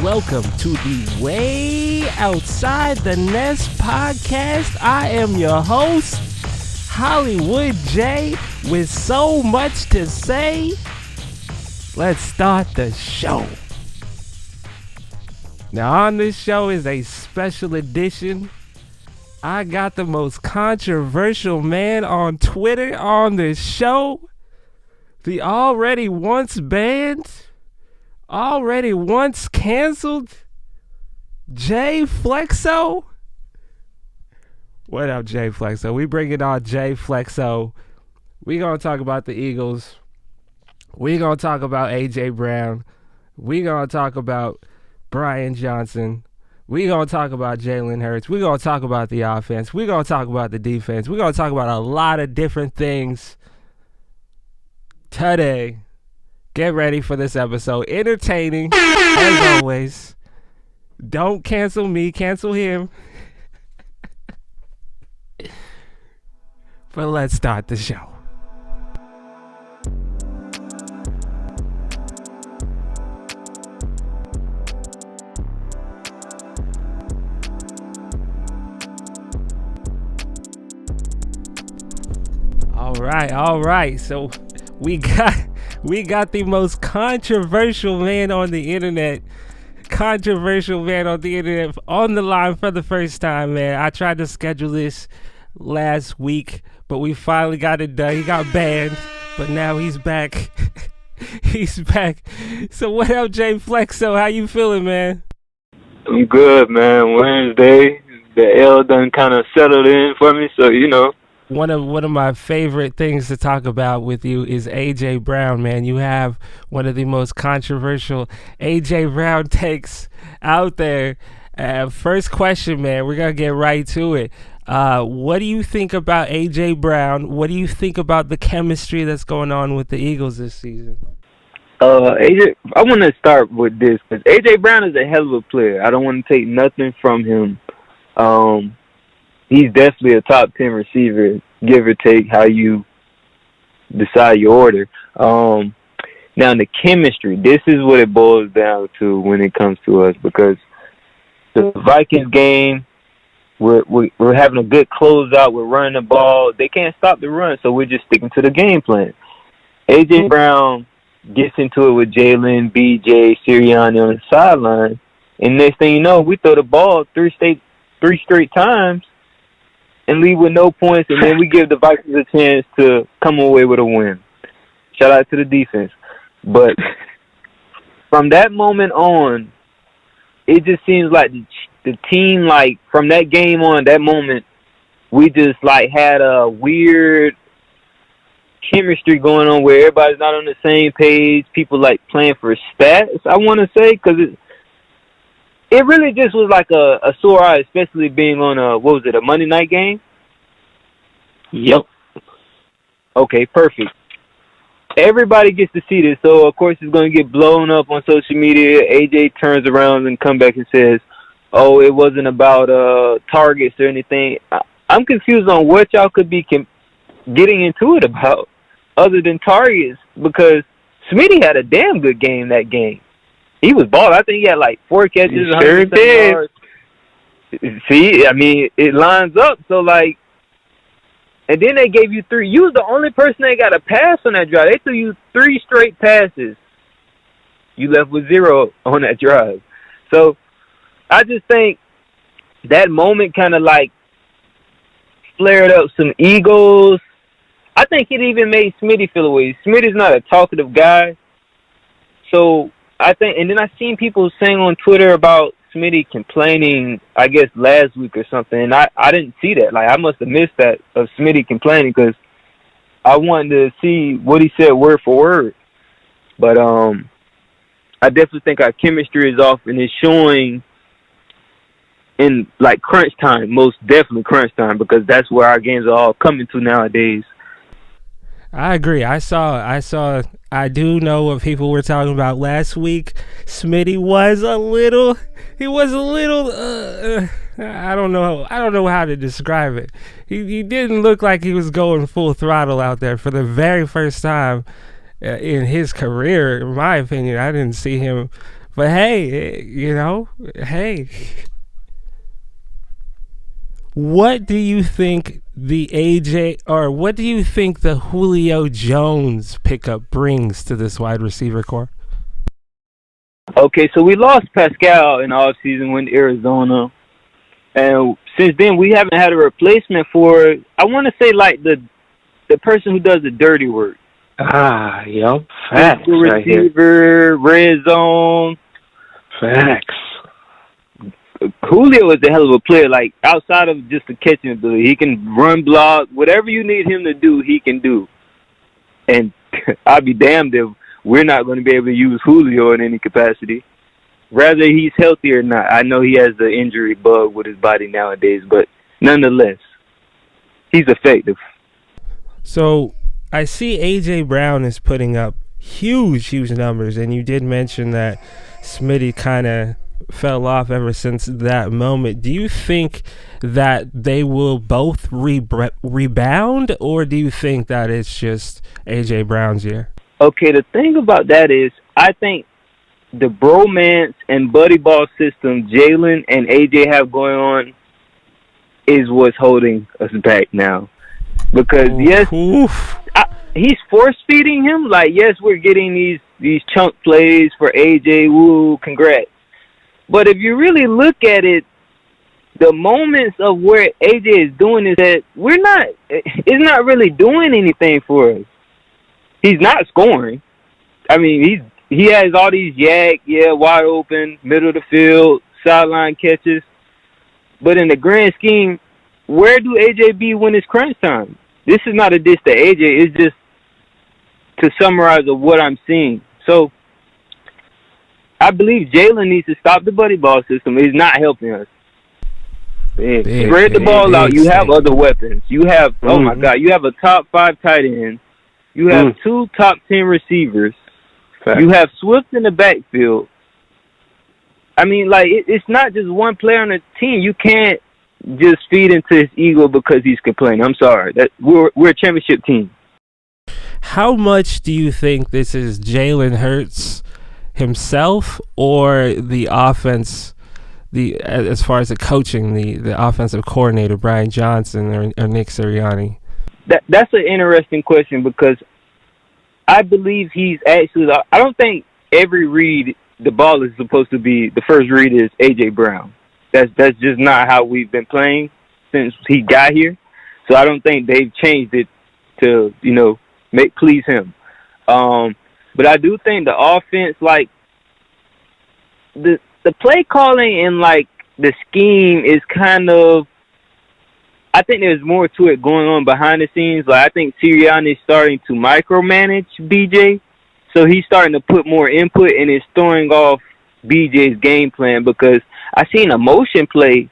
welcome to the Way Outside the Nest podcast. I am your host, Hollywood J, with so much to say. Let's start the show. Now on this show is a special edition. I got the most controversial man on Twitter on this show. The already once banned, already once canceled Jflexo. What up, Jflexo? We bringing on Jflexo. We gonna talk about the Eagles. We gonna talk about AJ Brown. We gonna talk about Brian Johnson. We gonna talk about Jalen Hurts. We gonna talk about the offense. We gonna talk about the defense. We gonna talk about a lot of different things today. Get ready for this episode. Entertaining, as always. Don't cancel me, cancel him. But let's start the show. All right. So we got the most controversial man on the internet. On the line for the first time, man. I tried to schedule this last week, but we finally got it done. He got banned, but now he's back. He's back. So what up, Jflexo? How you feeling, man? I'm good, man. Wednesday, the L done kind of settled in for me, so you know. One of my favorite things to talk about with you is AJ Brown, man. You have one of the most controversial AJ Brown takes out there. First question, man. We're gonna get right to it. What do you think about AJ Brown? What do you think about the chemistry that's going on with the Eagles this season? AJ, I want to start with this because AJ Brown is a hell of a player. I don't want to take nothing from him. He's definitely a top 10 receiver, give or take how you decide your order. Now, the chemistry, this is what it boils down to when it comes to us, because the Vikings game, we're having a good closeout. We're running the ball. They can't stop the run, so we're just sticking to the game plan. A.J. Brown gets into it with Jalen, B.J., Sirianni on the sideline, and next thing you know, we throw the ball three straight times and leave with no points, and then we give the Vikings a chance to come away with a win. Shout out to the defense. But from that moment on, it just seems like the team, like, from that game on, that moment, we just, like, had a weird chemistry going on where everybody's not on the same page. People, like, playing for stats, I want to say, because it really just was like a sore eye, especially being on a Monday night game? Yep. Okay, perfect. Everybody gets to see this, so of course it's going to get blown up on social media. AJ turns around and comes back and says, oh, it wasn't about targets or anything. I'm confused on what y'all could be getting into it about other than targets, because Smitty had a damn good game that game. He was balling. I think he had like 4 catches, 100 yards. See, I mean, it lines up. So, like, and then they gave you 3. You was the only person that got a pass on that drive. They threw you 3 straight passes. You left with 0 on that drive. So, I just think that moment kind of, like, flared up some egos. I think it even made Smitty feel away. Smitty's not a talkative guy. So, I think, and then I seen people saying on Twitter about Smitty complaining, I guess, last week or something, and I didn't see that. Like, I must have missed that of Smitty complaining, because I wanted to see what he said word for word. But I definitely think our chemistry is off, and it's showing in, like, crunch time, most definitely crunch time, because that's where our games are all coming to nowadays. I agree. I do know what people were talking about last week. Smitty was a little, I don't know how to describe it. He didn't look like he was going full throttle out there for the very first time in his career, in my opinion. I didn't see him But hey, hey. What do you think what do you think the Julio Jones pickup brings to this wide receiver core? Okay, so we lost Pascal in the offseason, went to Arizona. And since then, we haven't had a replacement for, I want to say, like, the person who does the dirty work. Yep. Facts. Receiver, red zone. Facts. Julio is a hell of a player. Like, outside of just the catching ability, he can run, block, whatever you need him to do, he can do. And I'll be damned if we're not going to be able to use Julio in any capacity. Rather he's healthy or not. I know he has the injury bug with his body nowadays, but nonetheless, he's effective. So I see A.J. Brown is putting up huge numbers, and you did mention that Smitty kind of fell off ever since that moment. Do you think that they will both rebound, or do you think that it's just A.J. Brown's year? Okay, the thing about that is I think the bromance and buddy ball system Jalen and A.J. have going on is what's holding us back now. Because, he's force-feeding him. Like, yes, we're getting these chunk plays for A.J. Woo, congrats. But if you really look at it, the moments of where A.J. is doing is that it's not really doing anything for us. He's not scoring. I mean, he has all these wide open, middle of the field, sideline catches. But in the grand scheme, where do A.J. be when it's crunch time? This is not a diss to A.J. It's just to summarize of what I'm seeing. So I believe Jalen needs to stop the buddy ball system. He's not helping us. Spread the ball out. You have other weapons. You have, oh my God, you have a top 5 tight end. You have 2 top 10 receivers. Fact. You have Swift in the backfield. I mean, like, it's not just one player on the team. You can't just feed into his ego because he's complaining. I'm sorry. We're a championship team. How much do you think this is Jalen Hurts himself or the offense, as far as the coaching, the offensive coordinator, Brian Johnson or Nick Sirianni? That's an interesting question because I believe he's actually – I don't think every read the ball is supposed to be – the first read is A.J. Brown. That's just not how we've been playing since he got here. So I don't think they've changed it to, please him. But I do think the offense, like, the play calling and, like, the scheme is kind of – I think there's more to it going on behind the scenes. Like, I think Sirianni is starting to micromanage BJ. So he's starting to put more input and is throwing off BJ's game plan because I seen a motion play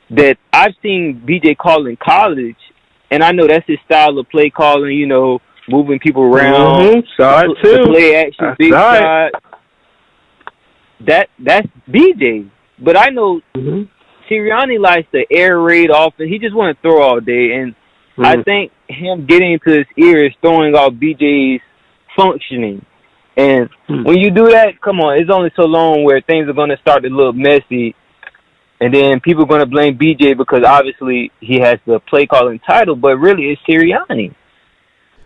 that I've seen BJ call in college, and I know that's his style of play calling, moving people around. Saw it too. Play action, big shot. That's BJ. But I know Sirianni likes to air raid offense. He just want to throw all day, and I think him getting into his ear is throwing off BJ's functioning. And when you do that, come on, it's only so long where things are going to start to look messy, and then people are going to blame BJ because obviously he has the play calling title, but really it's Sirianni.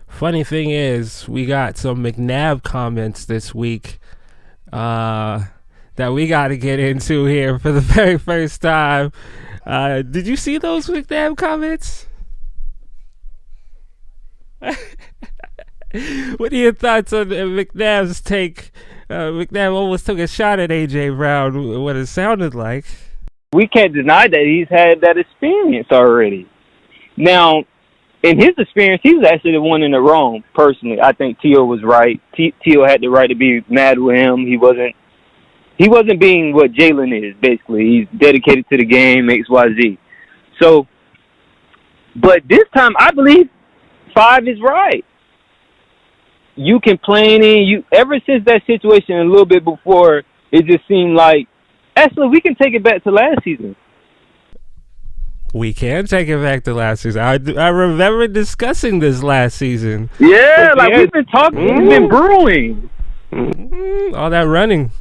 Funny thing is, we got some McNabb comments this week that we got to get into here for the very first time. Did you see those McNabb comments? What are your thoughts on McNabb's take? McNabb almost took a shot at A.J. Brown, what it sounded like. We can't deny that he's had that experience already. Now, in his experience, he was actually the one in the wrong, personally. I think T.O. was right. T.O. had the right to be mad with him. He wasn't being what Jalen is, basically. He's dedicated to the game, XYZ. So, but this time, I believe 5 is right. You complaining, ever since that situation a little bit before, it just seemed like, actually, we can take it back to last season. We can take it back to last season. I remember discussing this last season. Yeah, we've been talking, we've been brewing. All that running.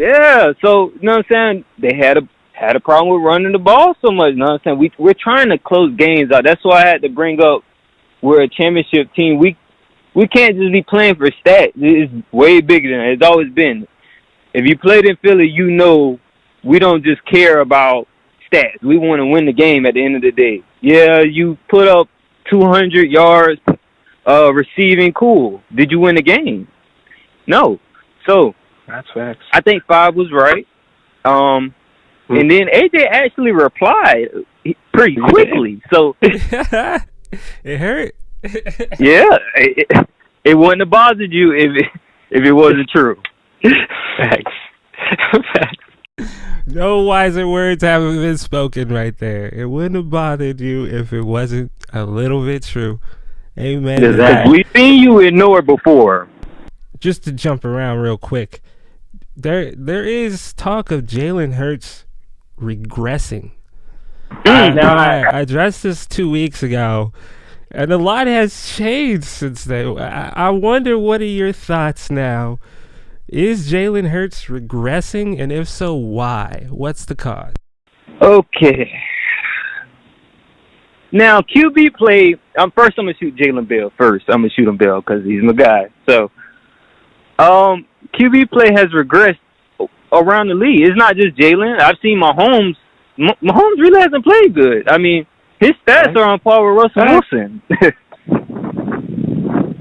Yeah, so you know what I'm saying? They had a problem with running the ball so much. You know what I'm saying? We're trying to close games out. That's why I had to bring up we're a championship team. We can't just be playing for stats. It's way bigger than that. It's always been. If you played in Philly, you know we don't just care about stats. We want to win the game at the end of the day. Yeah, you put up 200 yards receiving, cool. Did you win the game? No. So That's facts. I think 5 was right. And then AJ actually replied pretty quickly. So It hurt. yeah, it wouldn't have bothered you if it wasn't true. Facts. Facts. No wiser words haven't been spoken right there. It wouldn't have bothered you if it wasn't a little bit true. Amen. to that. We've seen you ignore before. Just to jump around real quick, there is talk of Jalen Hurts regressing. I addressed this 2 weeks ago, and a lot has changed since then. I wonder, what are your thoughts now? Is Jalen Hurts regressing, and if so, why? What's the cause? Okay. Now, QB play, first I'm going to shoot Jalen Bell first. I'm going to shoot him Bell because he's my guy. So, QB play has regressed around the league. It's not just Jalen. I've seen Mahomes. Mahomes really hasn't played good. I mean, his stats are on par with Russell Wilson.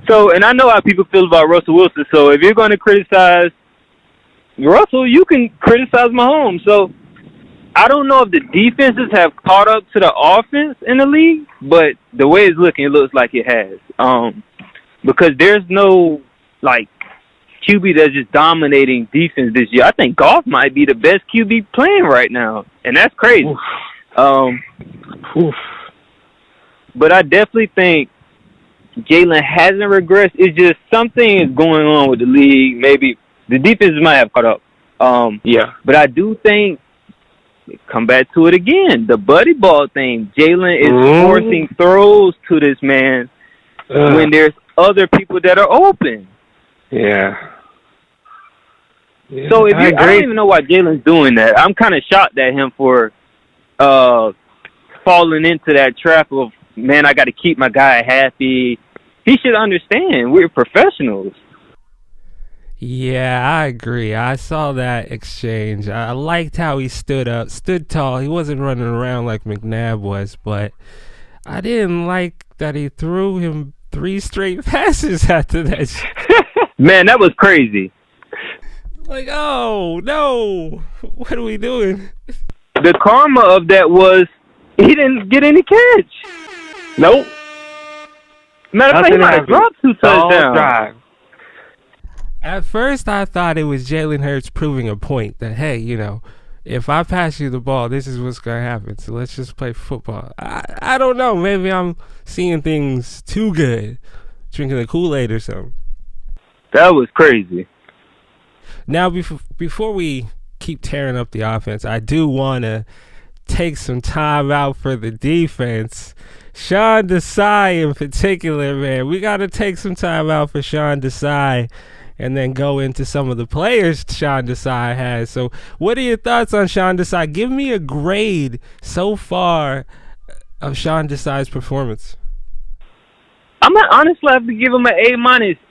So, and I know how people feel about Russell Wilson. So, if you're going to criticize Russell, you can criticize Mahomes. So, I don't know if the defenses have caught up to the offense in the league, but the way it's looking, it looks like it has. Because there's no, like, QB that's just dominating defense this year. I think Goff might be the best QB playing right now, and that's crazy. But I definitely think Jalen hasn't regressed. It's just something is going on with the league. Maybe the defense might have caught up. But I do think, come back to it again, the buddy ball thing. Jalen is forcing throws to this man when there's other people that are open. Yeah. So I don't even know why Jalen's doing that. I'm kind of shocked at him for falling into that trap of, man, I got to keep my guy happy. He should understand we're professionals. Yeah, I agree. I saw that exchange. I liked how he stood tall. He wasn't running around like McNabb was, but I didn't like that he threw him 3 straight passes after that. Man, that was crazy. Like, oh, no. What are we doing? The karma of that was he didn't get any catch. Nope. Matter of fact, he might have dropped 2 touchdowns. At first, I thought it was Jalen Hurts proving a point that, hey, if I pass you the ball, this is what's going to happen. So let's just play football. I don't know. Maybe I'm seeing things too good, drinking the Kool-Aid or something. That was crazy. Now, before we keep tearing up the offense, I do want to take some time out for the defense. Sean Desai in particular, man. We got to take some time out for Sean Desai and then go into some of the players Sean Desai has. So what are your thoughts on Sean Desai? Give me a grade so far of Sean Desai's performance. I'm gonna honestly have to give him an A-,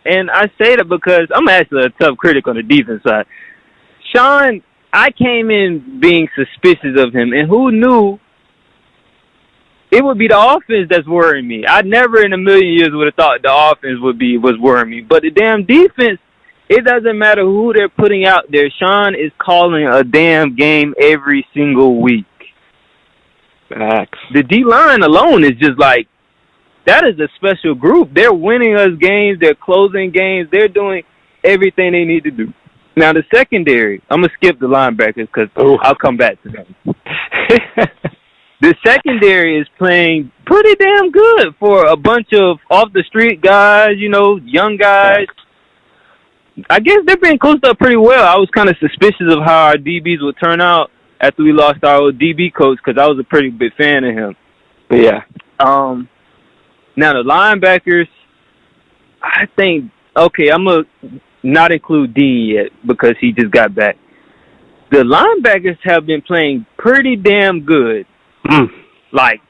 and I say that because I'm actually a tough critic on the defense side. Sean, I came in being suspicious of him, and who knew it would be the offense that's worrying me. I never in a million years would have thought the offense was worrying me, but the damn defense, it doesn't matter who they're putting out there. Sean is calling a damn game every single week. Facts. The D-line alone is just like, that is a special group. They're winning us games. They're closing games. They're doing everything they need to do. Now, the secondary, I'm going to skip the linebackers because I'll come back to them. The secondary is playing pretty damn good for a bunch of off-the-street guys, young guys. I guess they're being coached up pretty well. I was kind of suspicious of how our DBs would turn out after we lost our old DB coach because I was a pretty big fan of him. Yeah. Now, the linebackers, I think, okay, I'm going to not include Dean yet because he just got back. the linebackers have been playing pretty damn good. Like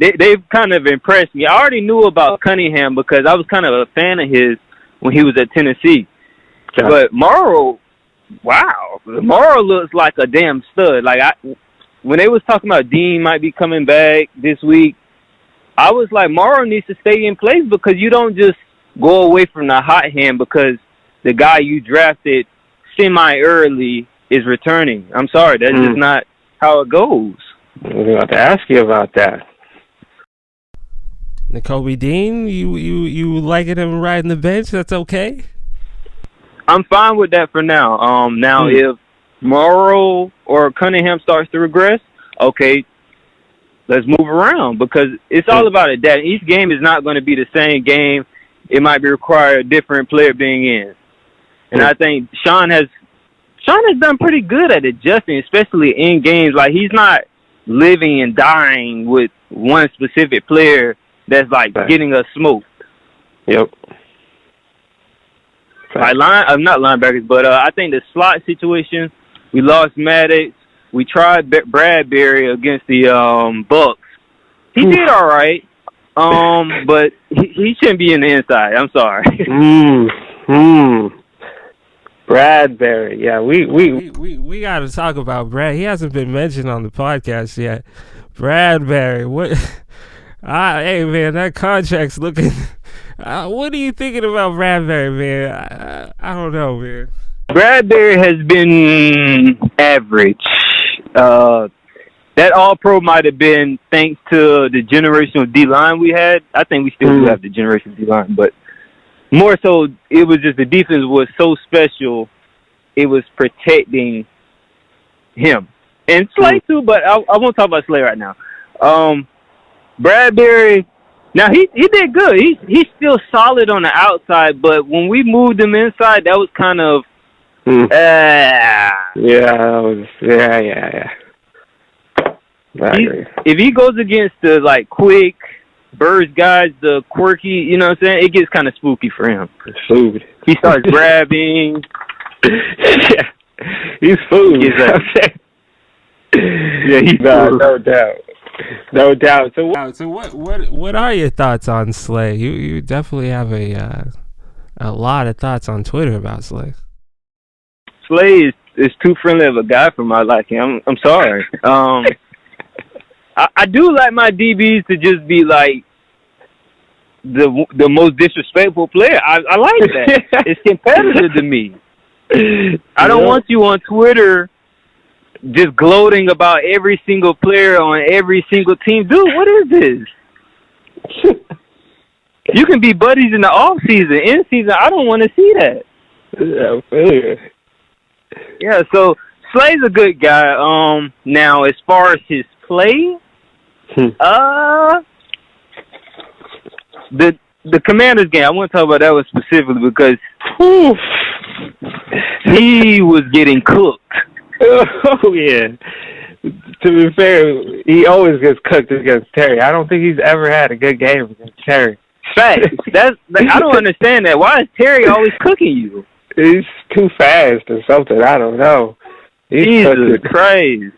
they've kind of impressed me. I already knew about Cunningham because I was kind of a fan of his when he was at Tennessee. Yeah. But Morrow, wow, Morrow looks like a damn stud. Like when they was talking about Dean might be coming back this week, I was like, Morrow needs to stay in place because you don't just go away from the hot hand because the guy you drafted semi-early is returning. I'm sorry, that's just not how it goes. I was about to ask you about that. Nakobe Dean, you liking him riding the bench? That's okay? I'm fine with that for now. Now if Morrow or Cunningham starts to regress, okay, let's move around because it's all about it. That each game is not going to be the same game. It might be require a different player being in. And I think Sean has done pretty good at adjusting, especially in games. Like, he's not living and dying with one specific player that's, like, getting us smoked. Yep. Like, not linebackers, but I think the slot situation, we lost Maddox. We tried Bradbury against the Bucks. He did all right, but he shouldn't be in the inside. I'm sorry. Bradbury, yeah, we got to talk about Brad. He hasn't been mentioned on the podcast yet. Bradbury, what? Hey man, that contract's looking. What are you thinking about Bradbury, man? I don't know, man. Bradbury has been average. That All-Pro might have been thanks to the generational D-line we had. I think we still do have the generational D-line, but more so, it was just the defense was so special, it was protecting him. And Slay, too, but I won't talk about Slay right now. Bradbury, now he did good. He's still solid on the outside, but when we moved him inside, that was kind of, yeah. If he goes against the, like, quick, Birds guys, the quirky, you know what I'm saying? It gets kind of spooky for him. Food. He starts grabbing. Yeah, he's food. Yeah, he's no doubt. So what are your thoughts on Slay? You definitely have a lot of thoughts on Twitter about Slay. Slay is too friendly of a guy for my liking. I'm sorry. I do like my DBs to just be like the most disrespectful player. I like that. It's competitive to me. I don't want you on Twitter just gloating about every single player on every single team. Dude, what is this? You can be buddies in the off season. In season, I don't want to see that. Yeah, I feel you. Yeah, so Slay's a good guy. Now, as far as his play, the Commanders game, I want to talk about that one specifically because he was getting cooked. Oh, yeah. To be fair, he always gets cooked against Terry. I don't think he's ever had a good game against Terry. Facts. I don't understand that. Why is Terry always cooking you? He's too fast or something. I don't know. Jesus Christ.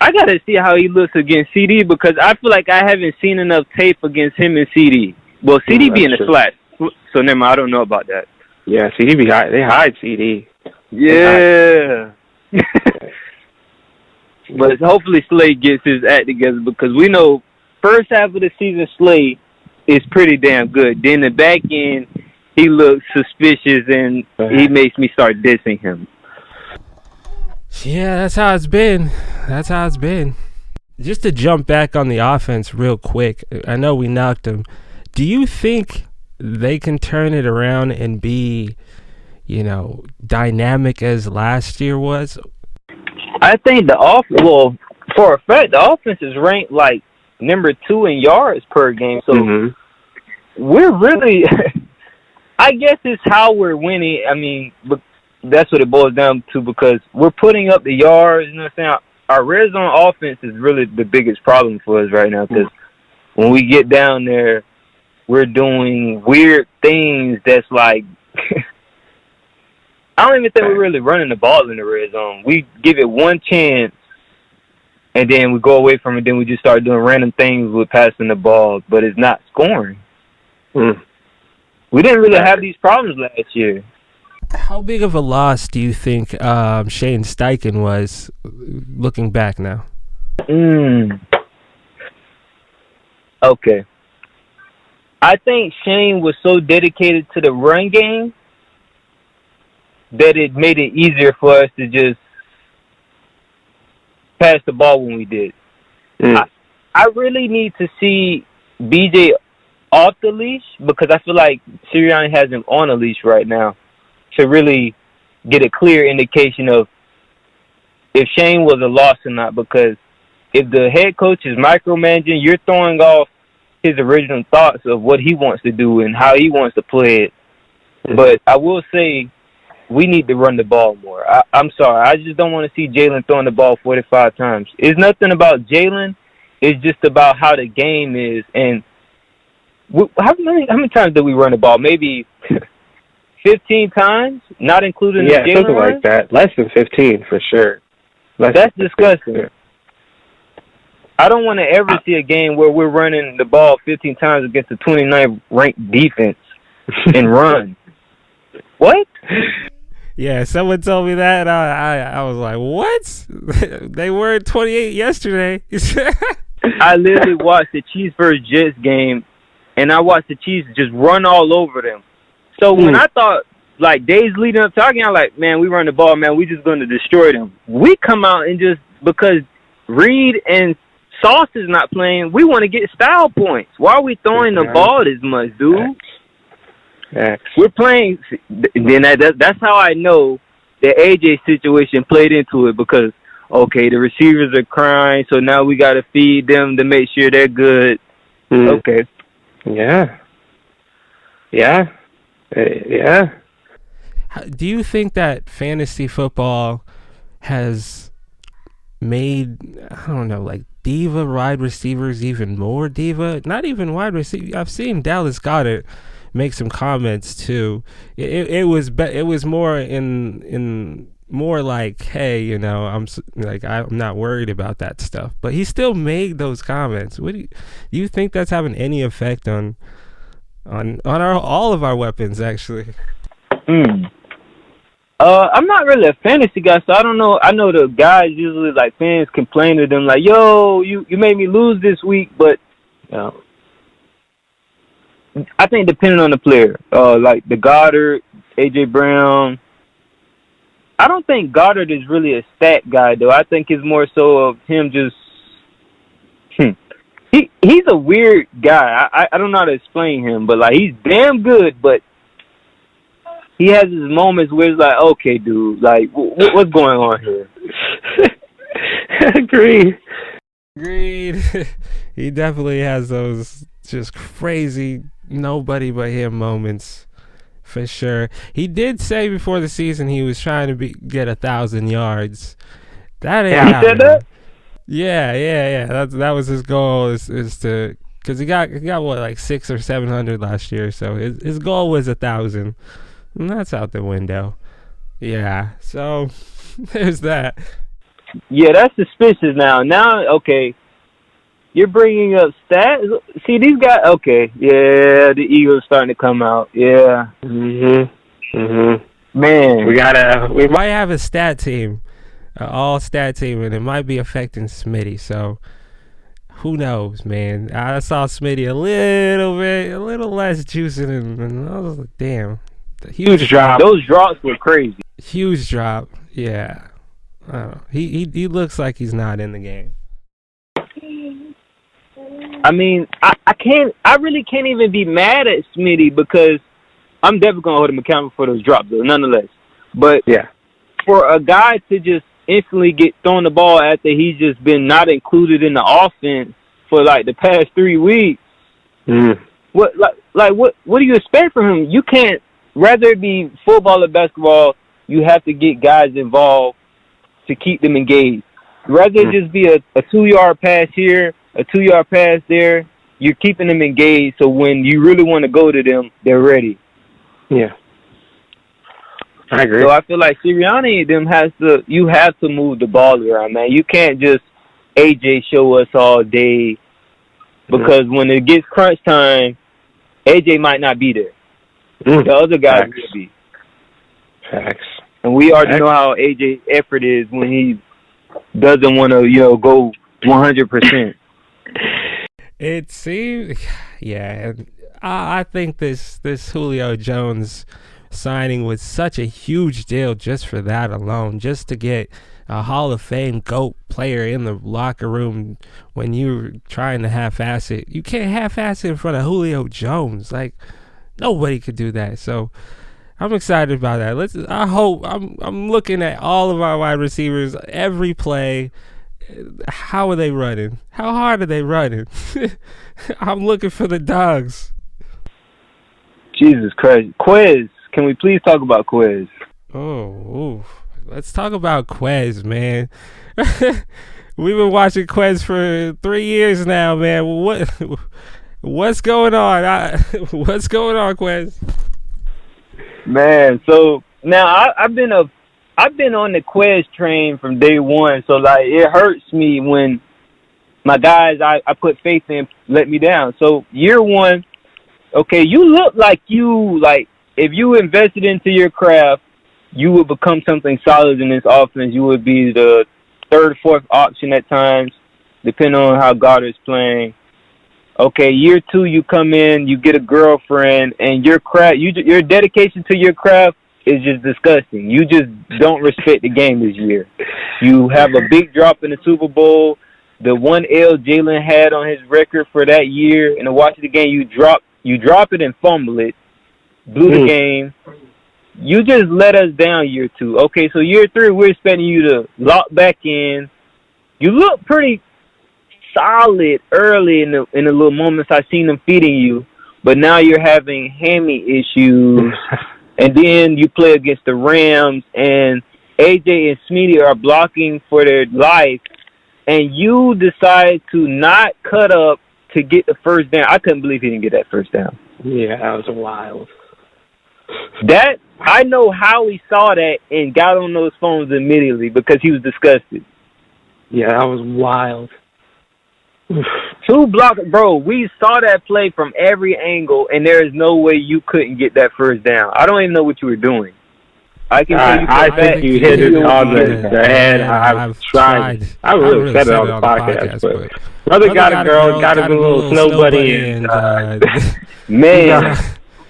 I got to see how he looks against CD because I feel like I haven't seen enough tape against him and CD. Well, CD be in the flat, so never mind, I don't know about that. Yeah, CD be hide. They hide CD. Yeah. But hopefully Slay gets his act together because we know first half of the season Slay is pretty damn good. Then the back end, he looks suspicious and he makes me start dissing him. Yeah, that's how it's been. Just to jump back on the offense real quick, I know we knocked them. Do you think they can turn it around and be, dynamic as last year was? I think for a fact, the offense is ranked like number 2 in yards per game. So we're really, I guess it's how we're winning. I mean, that's what it boils down to because we're putting up the yards. You know what I'm saying? Our red zone offense is really the biggest problem for us right now because when we get down there, we're doing weird things that's like, I don't even think we're really running the ball in the red zone. We give it one chance, and then we go away from it. Then we just start doing random things with passing the ball, but it's not scoring. We didn't really have these problems last year. How big of a loss do you think Shane Steichen was, looking back now? Okay. I think Shane was so dedicated to the run game that it made it easier for us to just pass the ball when we did. I really need to see BJ off the leash because I feel like Sirianni has him on a leash right now to really get a clear indication of if Shane was a loss or not, because if the head coach is micromanaging, you're throwing off his original thoughts of what he wants to do and how he wants to play it. But I will say we need to run the ball more. I'm sorry. I just don't want to see Jalen throwing the ball 45 times. It's nothing about Jalen. It's just about how the game is. And how many times did we run the ball? Maybe 15 times, not including the Jalen something run? like that. Less than 15 for sure. That's disgusting. I don't want to ever see a game where we're running the ball 15 times against the 29th ranked defense and run. What? Yeah, someone told me that, and I was like, what? They were at 28 yesterday. I literally watched the Chiefs versus Jets game, and I watched the Chiefs just run all over them. So when I thought, like, days leading up to our game, I'm like, man, we run the ball, man, we just going to destroy them. We come out and just, because Reed and Sauce is not playing, we want to get style points. Why are we throwing the ball this much, dude? We're playing. Then that's how I know the AJ situation played into it, because, okay, the receivers are crying, so now we got to feed them to make sure they're good. Okay. Yeah. Do you think that fantasy football has made, I don't know, like diva wide receivers even more diva? Not even wide receiver. I've seen Dallas Goedert make some comments too. It was more in more like, hey, you know, I'm not worried about that stuff. But he still made those comments. Do you think that's having any effect on all of our weapons actually? I'm not really a fantasy guy, so I don't know. I know the guys usually, like, fans complain to them like, yo, you made me lose this week, but I think depending on the player, like the Goddard, AJ Brown, I don't think Goddard is really a stat guy though. I think it's more so of him just he's a weird guy. I don't know how to explain him, but like he's damn good, but he has his moments where it's like, okay, dude, like what's going on here? Agreed. He definitely has those just crazy nobody but him moments, for sure. He did say before the season he was trying to get 1,000 yards. That ain't happening. He said that? Yeah. That was his goal, is to, because he got what, like 600 or 700 last year. So his goal was 1,000. And that's out the window. Yeah. So there's that. Yeah, that's suspicious now. Now, okay, you're bringing up stats. See, these guys, okay, yeah, the Eagles starting to come out. Yeah. Man. We might have a stat team, all stat team, and it might be affecting Smitty. So who knows, man? I saw Smitty a little less juicing, and I was like, damn. Huge drop. Those drops were crazy. Huge drop. Yeah. He looks like he's not in the game. I mean, I really can't even be mad at Smitty, because I'm definitely gonna hold him accountable for those drops, though, nonetheless. But yeah, for a guy to just instantly get thrown the ball after he's just been not included in the offense for like the past 3 weeks, what do you expect from him? You can't. Whether it be football or basketball, you have to get guys involved to keep them engaged. Rather it just be a 2-yard pass here, a 2-yard pass there, you're keeping them engaged, so when you really want to go to them, they're ready. Yeah. I agree. So I feel like Sirianni them you have to move the ball around, man. You can't just AJ show us all day because when it gets crunch time, AJ might not be there. The other guys will be. Facts. And we already know how AJ's effort is when he doesn't want to, go 100%. It seems, yeah. I think this Julio Jones signing was such a huge deal just for that alone, just to get a Hall of Fame GOAT player in the locker room when you're trying to half-ass it. You can't half-ass it in front of Julio Jones. Like, nobody could do that. So I'm excited about that. I hope I'm looking at all of our wide receivers every play. How are they running? How hard are they running? I'm looking for the dogs. Jesus Christ. Quez. Can we please talk about Quez? Oh, let's talk about Quez, man. We've been watching Quez for 3 years now, man. What's going on? What's going on, Quez? Man, so now I've been on the Quez train from day one. So like it hurts me when my guys I put faith in let me down. So year one, okay, you look like if you invested into your craft, you would become something solid in this offense. You would be the third, fourth option at times, depending on how Goddard's playing. Okay, year two, you come in, you get a girlfriend, and your craft, your dedication to your craft is just disgusting. You just don't respect the game this year. You have a big drop in the Super Bowl. The one L Jalen had on his record for that year, and to watch the game, you drop it and fumble it, blew the game. You just let us down year two. Okay, so year three, we're expecting you to lock back in. You look pretty solid early in the little moments I seen them feeding you, but now you're having hammy issues, and then you play against the Rams, and AJ and Smitty are blocking for their life, and you decide to not cut up to get the first down. I couldn't believe he didn't get that first down. Yeah, that was wild. That I know how he saw that and got on those phones immediately because he was disgusted. Yeah, that was wild. Two blocks, bro. We saw that play from every angle, and there is no way you couldn't get that first down. I don't even know what you were doing. I can tell you. I think you hit it on the head. I've tried. I really said it on the podcast, but brother got a girl, got a little snow buddy, and man,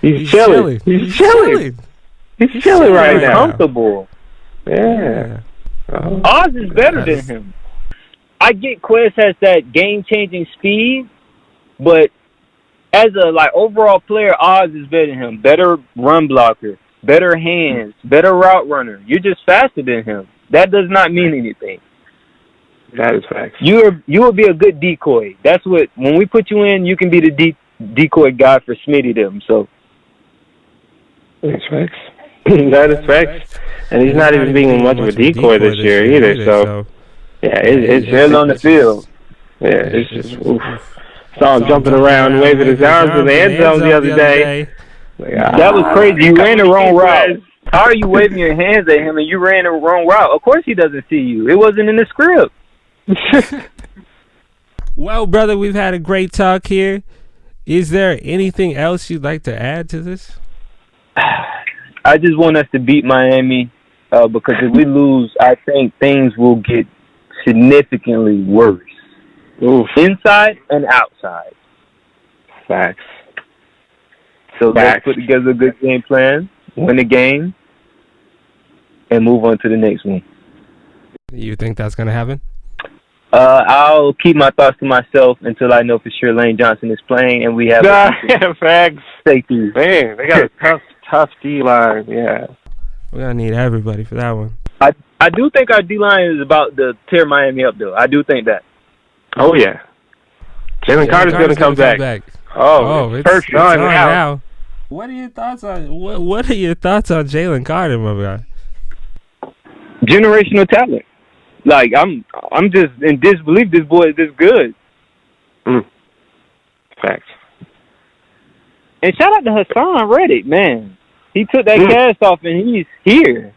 he's chilling. He's chilling right now. Comfortable. Yeah. Oz is better than him. I get Quez has that game-changing speed, but as a overall player, Oz is better than him. Better run blocker, better hands, better route runner. You're just faster than him. That does not mean anything. That is facts. You will be a good decoy. That's what when we put you in, you can be the decoy guy for Smitty them. So that's facts. That is facts. And he's not even being much of a decoy this year either. So. Yeah, it's still on the field. Yeah, it's just saw him jumping around, waving his arms in the end zone the other day. That was crazy. You ran the wrong route. How are you waving your hands at him and you ran the wrong route? Of course he doesn't see you. It wasn't in the script. Well, brother, we've had a great talk here. Is there anything else you'd like to add to this? I just want us to beat Miami because if we lose, I think things will get significantly worse. Oof. Inside and outside. Facts. So let's put together a good game plan, win the game, and move on to the next one. You think that's going to happen? I'll keep my thoughts to myself until I know for sure Lane Johnson is playing and we have facts. Safety. Man, they got a tough D-line, yeah. We're going to need everybody for that one. I do think our D-line is about to tear Miami up, though. I do think that. Oh, yeah. Jalen Carter's going to come back. Oh, it's first on now. What are your thoughts on Jalen Carter, my guy? Generational talent. Like I'm just in disbelief. This boy is this good. Facts. And shout out to Hassan Reddick, man. He took that cast off, and he's here.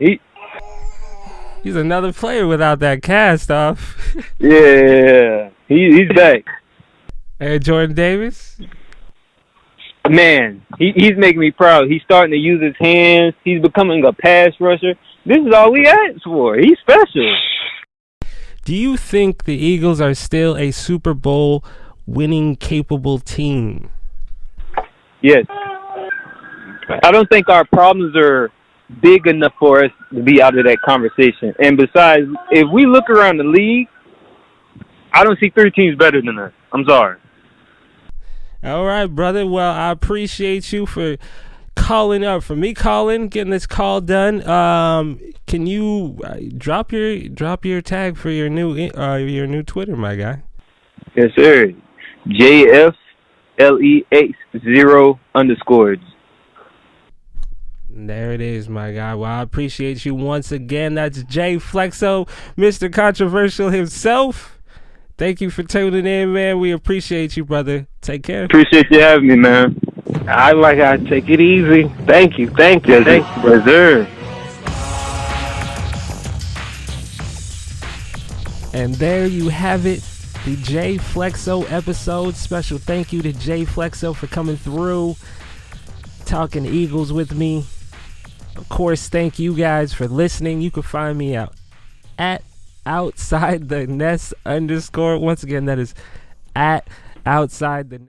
He's another player without that cast off. Yeah, he's back. Hey, Jordan Davis? Man, he's making me proud. He's starting to use his hands. He's becoming a pass rusher. This is all we asked for. He's special. Do you think the Eagles are still a Super Bowl winning capable team? Yes. I don't think our problems are big enough for us to be out of that conversation. And besides, if we look around the league, I don't see 3 teams better than us. I'm sorry. All right, brother. Well, I appreciate you for calling up. For me calling, getting this call done. Can you drop your tag for your new Twitter, my guy? Yes, sir. JFLEX0_. There it is, my guy. Well, I appreciate you once again. That's Jflexo, Mr. Controversial himself. Thank you for tuning in, man. We appreciate you, brother. Take care. Appreciate you having me, man. I take it easy. Thank you. Thank you. Yes, sir. And there you have it. The Jflexo episode. Special thank you to Jflexo for coming through, talking Eagles with me. Of course, thank you guys for listening. You can find me out at outside the nest _. Once again, that is at outside the